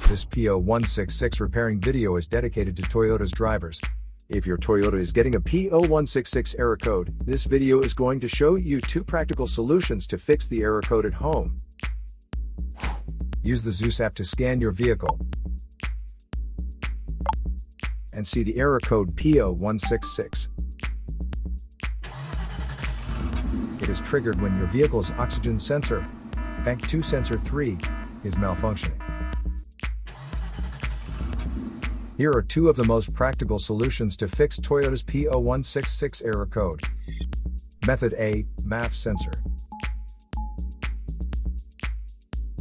This P0166 repairing video is dedicated to Toyota's drivers. If your Toyota is getting a P0166 error code, this video is going to show you 2 practical solutions to fix the error code at home. Use the Zeus app to scan your vehicle and see the error code P0166. It is triggered when your vehicle's oxygen sensor, Bank 2 Sensor 3, is malfunctioning. Here are 2 of the most practical solutions to fix Toyota's P0166 error code. Method A, MAF Sensor.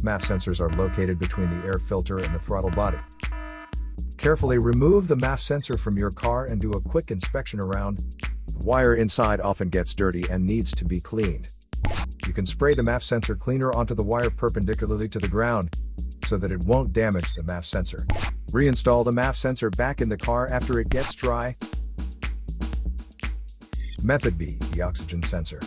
MAF sensors are located between the air filter and the throttle body. Carefully remove the MAF sensor from your car and do a quick inspection around. The wire inside often gets dirty and needs to be cleaned. You can spray the MAF sensor cleaner onto the wire perpendicularly to the ground, so that it won't damage the MAF sensor. Reinstall the MAF sensor back in the car after it gets dry. Method B, the oxygen sensor.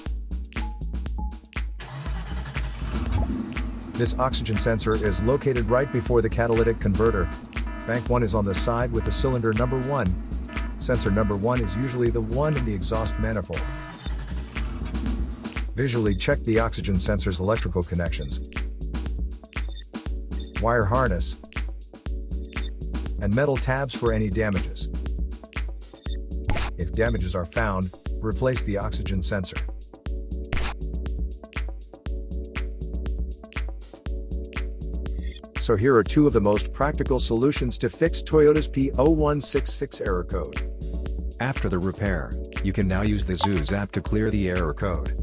This oxygen sensor is located right before the catalytic converter. Bank 1 is on the side with the cylinder number 1. Sensor number 1 is usually the one in the exhaust manifold. Visually check the oxygen sensor's electrical connections, wire harness, and metal tabs for any damages. If damages are found, replace the oxygen sensor. So here are 2 of the most practical solutions to fix Toyota's P0166 error code. After the repair, you can now use the Zeus app to clear the error code.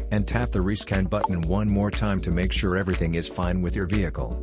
And tap the rescan button one more time to make sure everything is fine with your vehicle.